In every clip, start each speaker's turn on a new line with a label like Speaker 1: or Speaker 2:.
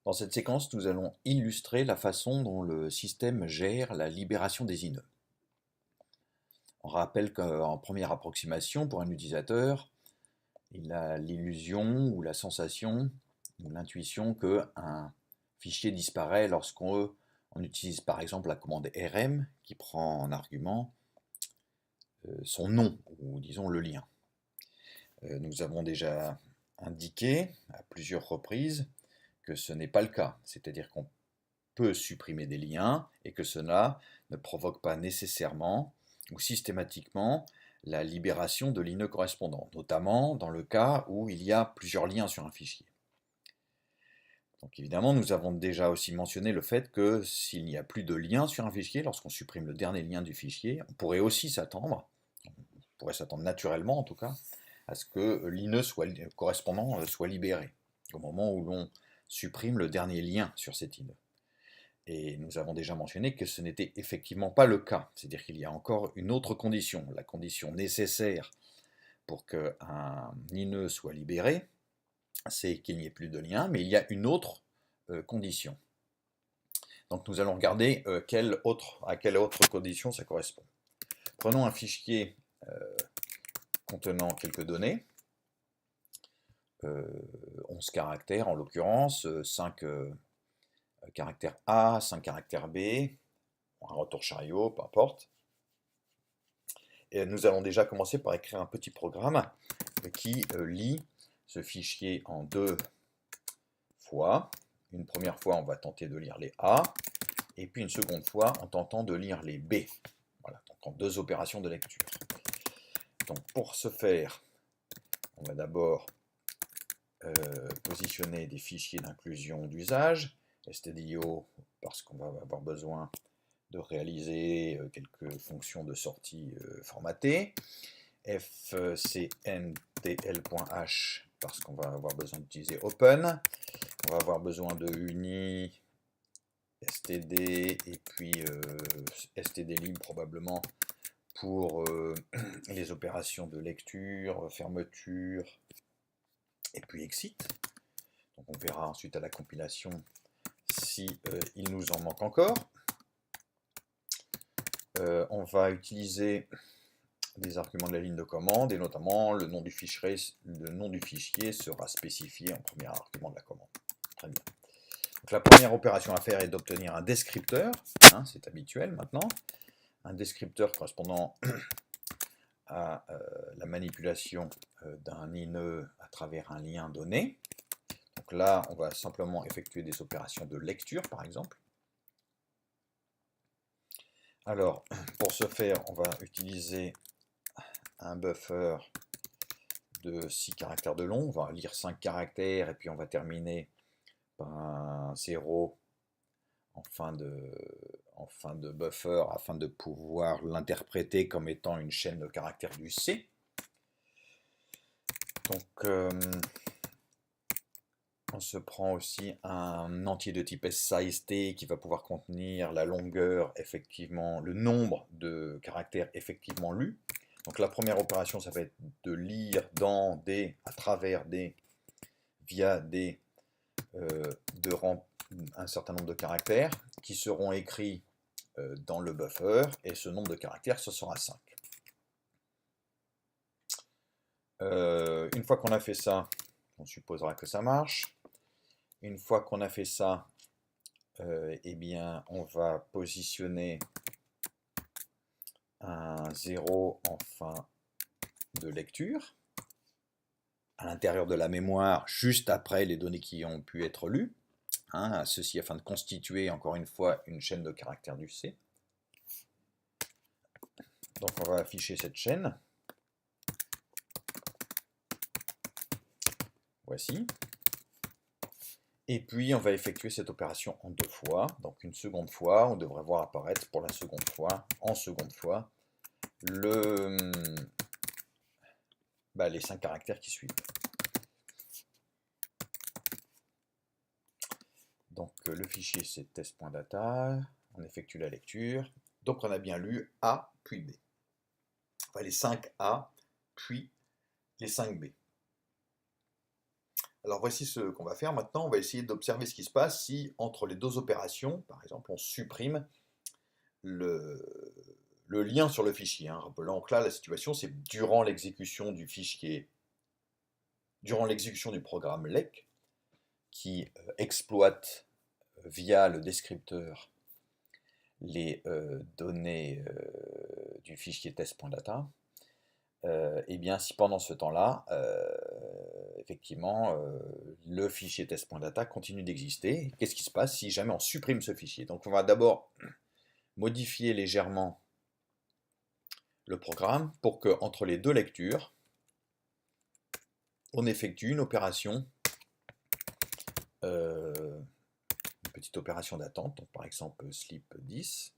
Speaker 1: Dans cette séquence, nous allons illustrer la façon dont le système gère la libération des INE. On rappelle qu'en première approximation, pour un utilisateur, il a l'illusion ou la sensation ou l'intuition qu'un fichier disparaît lorsqu'on utilise par exemple la commande rm qui prend en argument son nom ou disons le lien. Nous avons déjà indiqué à plusieurs reprises que ce n'est pas le cas, c'est-à-dire qu'on peut supprimer des liens et que cela ne provoque pas nécessairement ou systématiquement la libération de l'INE correspondant, notamment dans le cas où il y a plusieurs liens sur un fichier. Donc évidemment, nous avons déjà aussi mentionné le fait que s'il n'y a plus de lien sur un fichier, lorsqu'on supprime le dernier lien du fichier, on pourrait aussi s'attendre, naturellement en tout cas, à ce que l'INE correspondant soit libéré au moment où l'on supprime le dernier lien sur cet INE. Et nous avons déjà mentionné que ce n'était effectivement pas le cas. C'est-à-dire qu'il y a encore une autre condition, la condition nécessaire pour qu'un INE soit libéré, c'est qu'il n'y ait plus de lien, mais il y a une autre condition. Donc nous allons regarder à quelle autre condition ça correspond. Prenons un fichier contenant quelques données, 11 caractères en l'occurrence, 5 caractères A, 5 caractères B, un retour chariot, peu importe. Et nous allons déjà commencer par écrire un petit programme qui lit ce fichier en deux fois. Une première fois, on va tenter de lire les A, et puis une seconde fois en tentant de lire les B. Voilà, donc en deux opérations de lecture. Donc pour ce faire, on va d'abord positionner des fichiers d'inclusion d'usage, stdio, parce qu'on va avoir besoin de réaliser quelques fonctions de sortie formatées, fcntl.h parce qu'on va avoir besoin d'utiliser open, on va avoir besoin de uni, std et puis stdlib probablement pour les opérations de lecture, fermeture et puis exit. Donc on verra ensuite à la compilation si il nous en manque encore. On va utiliser des arguments de la ligne de commande et notamment le nom du fichier sera spécifié en premier argument de la commande. Très bien. Donc la première opération à faire est d'obtenir un descripteur, hein, c'est habituel maintenant, un descripteur correspondant à la manipulation d'un INE à travers un lien donné. Donc là, on va simplement effectuer des opérations de lecture, par exemple. Alors, pour ce faire, on va utiliser un buffer de 6 caractères de long. On va lire 5 caractères et puis on va terminer par un 0 en fin de buffer afin de pouvoir l'interpréter comme étant une chaîne de caractères du C. Donc, on se prend aussi un entier de type size t qui va pouvoir contenir la longueur, effectivement, le nombre de caractères effectivement lus. Donc la première opération, ça va être de lire dans des, à travers des, via des, un certain nombre de caractères qui seront écrits dans le buffer, et ce nombre de caractères, ce sera 5. Une fois qu'on a fait ça, on supposera que ça marche. Une fois qu'on a fait ça, eh bien, on va positionner un 0 en fin de lecture à l'intérieur de la mémoire, juste après les données qui ont pu être lues. Hein, ceci afin de constituer encore une fois une chaîne de caractères du C. Donc on va afficher cette chaîne. Voici. Et puis on va effectuer cette opération en deux fois. Donc une seconde fois, on devrait voir apparaître pour la seconde fois, en seconde fois, les 5 caractères qui suivent. Donc le fichier c'est test.data, on effectue la lecture. Donc on a bien lu A puis B. Enfin, les 5 A puis les 5 B. Alors voici ce qu'on va faire maintenant. On va essayer d'observer ce qui se passe si entre les deux opérations, par exemple, on supprime le, le lien sur le fichier, hein. Rappelons que là, la situation, c'est durant l'exécution du fichier, durant l'exécution du programme LEC, qui exploite via le descripteur les données du fichier test.data, et bien si pendant ce temps-là, effectivement, le fichier test.data continue d'exister, qu'est-ce qui se passe si jamais on supprime ce fichier? Donc on va d'abord modifier légèrement le programme pour que entre les deux lectures, on effectue une opération, une petite opération d'attente, donc par exemple sleep 10,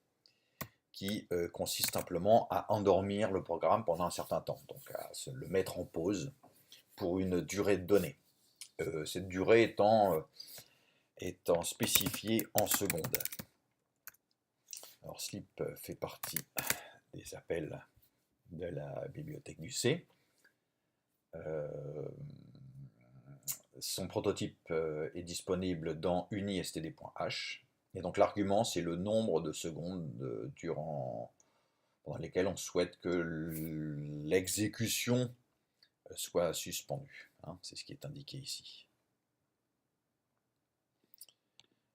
Speaker 1: qui consiste simplement à endormir le programme pendant un certain temps, donc à le mettre en pause pour une durée donnée. Cette durée étant spécifiée en secondes. Alors sleep fait partie des appels de la bibliothèque du C. Son prototype est disponible dans unistd.h. Et donc l'argument, c'est le nombre de secondes pendant lesquelles on souhaite que l'exécution soit suspendue, hein. C'est ce qui est indiqué ici.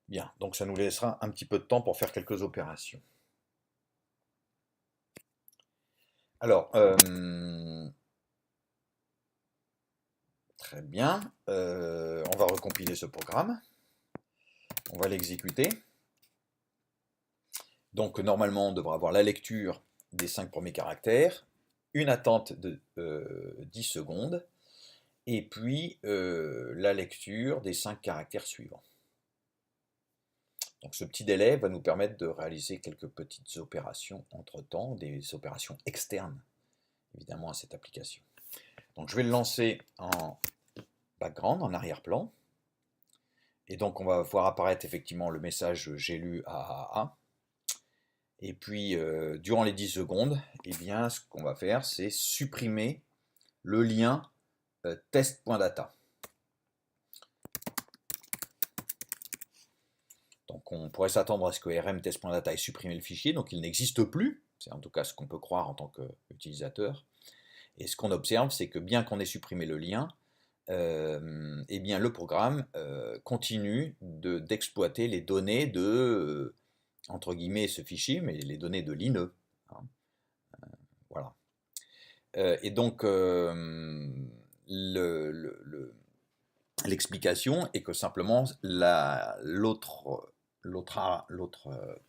Speaker 1: Bien, donc ça nous laissera un petit peu de temps pour faire quelques opérations. Alors, très bien, on va recompiler ce programme, on va l'exécuter. Donc normalement, on devra avoir la lecture des 5 premiers caractères, une attente de 10 secondes, et puis la lecture des 5 caractères suivants. Donc ce petit délai va nous permettre de réaliser quelques petites opérations entre-temps, des opérations externes, évidemment, à cette application. Donc je vais le lancer en background, en arrière-plan, et donc on va voir apparaître effectivement le message « J'ai lu AAA ». Et puis, durant les 10 secondes, eh bien, ce qu'on va faire, c'est supprimer le lien test.data. Donc, on pourrait s'attendre à ce que rm test.data ait supprimé le fichier, donc il n'existe plus. C'est en tout cas ce qu'on peut croire en tant qu'utilisateur. Et ce qu'on observe, c'est que bien qu'on ait supprimé le lien, eh bien, le programme continue d'exploiter les données de entre guillemets ce fichier, mais les données de l'INE, hein. Voilà. Et donc, l'explication est que simplement l'autre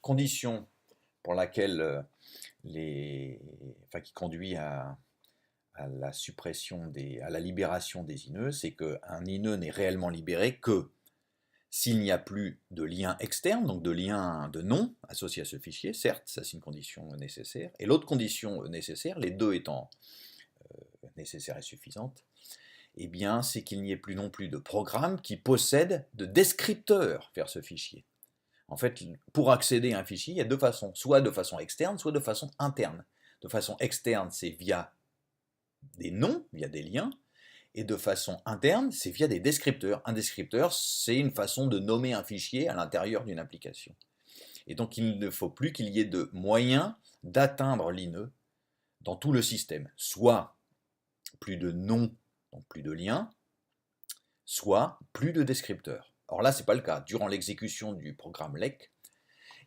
Speaker 1: condition pour laquelle qui conduit à la suppression à la libération des INE, c'est qu'un INE n'est réellement libéré que s'il n'y a plus de lien externe, donc de lien de nom associé à ce fichier. Certes, ça c'est une condition nécessaire. Et l'autre condition nécessaire, les deux étant nécessaires et suffisantes, eh bien, c'est qu'il n'y ait plus non plus de programme qui possède de descripteur vers ce fichier. En fait, pour accéder à un fichier, il y a deux façons, soit de façon externe, soit de façon interne. De façon externe, c'est via des noms, via des liens, et de façon interne, c'est via des descripteurs. Un descripteur, c'est une façon de nommer un fichier à l'intérieur d'une application. Et donc, il ne faut plus qu'il y ait de moyens d'atteindre l'INE dans tout le système. Soit plus de noms, donc plus de liens, soit plus de descripteurs. Or là, ce n'est pas le cas. Durant l'exécution du programme LEC,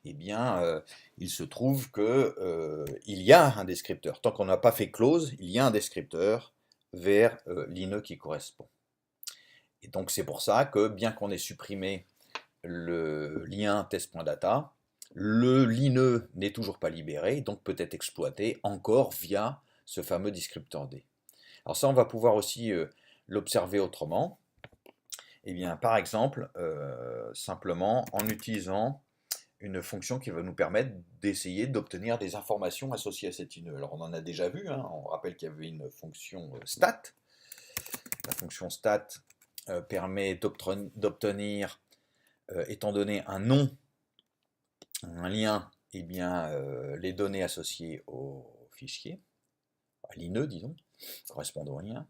Speaker 1: eh bien, il se trouve qu'il y a un descripteur. Tant qu'on n'a pas fait close, il y a un descripteur vers l'INE qui correspond. Et donc c'est pour ça que bien qu'on ait supprimé le lien test.data, l'INE n'est toujours pas libéré, donc peut être exploité encore via ce fameux descripteur D. Alors ça, on va pouvoir aussi l'observer autrement. Eh bien, par exemple, simplement en utilisant une fonction qui va nous permettre d'essayer d'obtenir des informations associées à cette INE. Alors on en a déjà vu, hein, on rappelle qu'il y avait une fonction stat. La fonction stat permet d'obtenir, étant donné un nom, un lien, eh bien, les données associées au fichier, à l'INE, disons, correspondant au lien.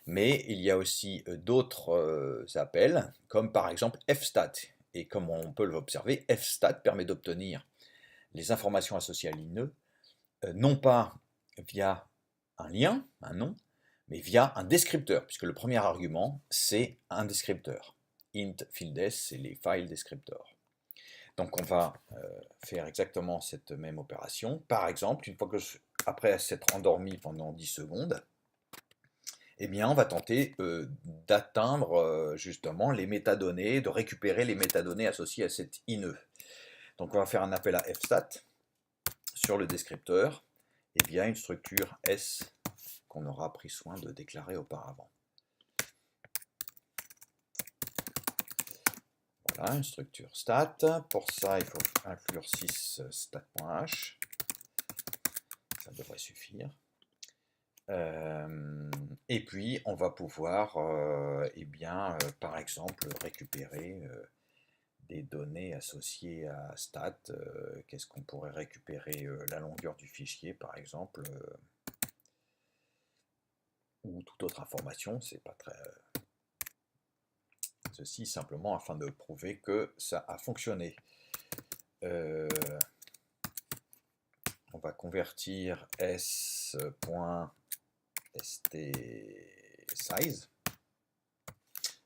Speaker 1: Mais il y a aussi d'autres appels, comme par exemple fstat. Et comme on peut l'observer, fstat permet d'obtenir les informations associées à l'inE, non pas via un lien, un nom, mais via un descripteur, puisque le premier argument, c'est un descripteur. Int fields, c'est les file descriptors. Donc on va faire exactement cette même opération. Par exemple, une fois que après s'être endormi pendant 10 secondes, eh bien on va tenter d'atteindre justement les métadonnées, de récupérer les métadonnées associées à cette INE. Donc on va faire un appel à fstat sur le descripteur et via une structure S qu'on aura pris soin de déclarer auparavant. Voilà, une structure stat. Pour ça, il faut inclure 6 stat.h. Ça devrait suffire. Et puis, on va pouvoir, par exemple, récupérer des données associées à stat. Qu'est-ce qu'on pourrait récupérer? La longueur du fichier, par exemple, ou toute autre information. C'est pas très... Ceci simplement afin de prouver que ça a fonctionné. On va convertir s.stSize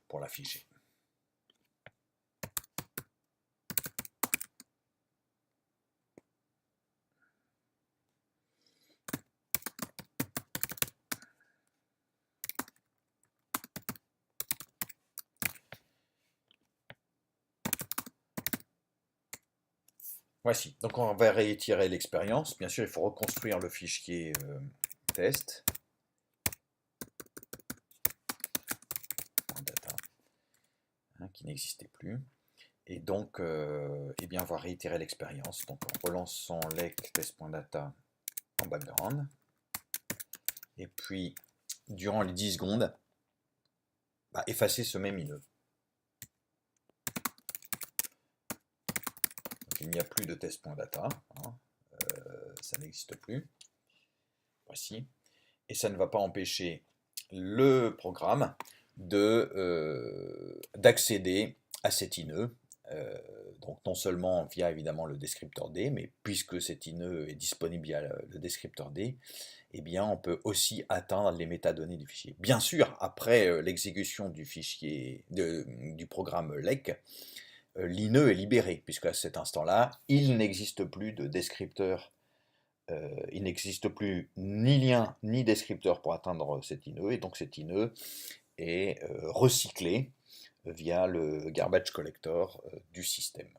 Speaker 1: pour l'afficher. Voici, donc on va réitérer l'expérience. Bien sûr, il faut reconstruire le fichier test. Data, qui n'existait plus. Et donc, eh bien, on va réitérer l'expérience. Donc, en relançant lec test.data en background. Et puis, durant les 10 secondes, effacer ce même INE. Il n'y a plus de test.data, ça n'existe plus. Voici. Et ça ne va pas empêcher le programme d'accéder à cet INE. Donc non seulement via évidemment le descripteur D, mais puisque cet INE est disponible via le descripteur D, eh bien on peut aussi atteindre les métadonnées du fichier. Bien sûr, après l'exécution du fichier du programme lec, l'INE est libéré, puisque à cet instant-là, il n'existe plus de descripteur, il n'existe plus ni lien ni descripteur pour atteindre cet INE, et donc cet INE est recyclé via le garbage collector du système.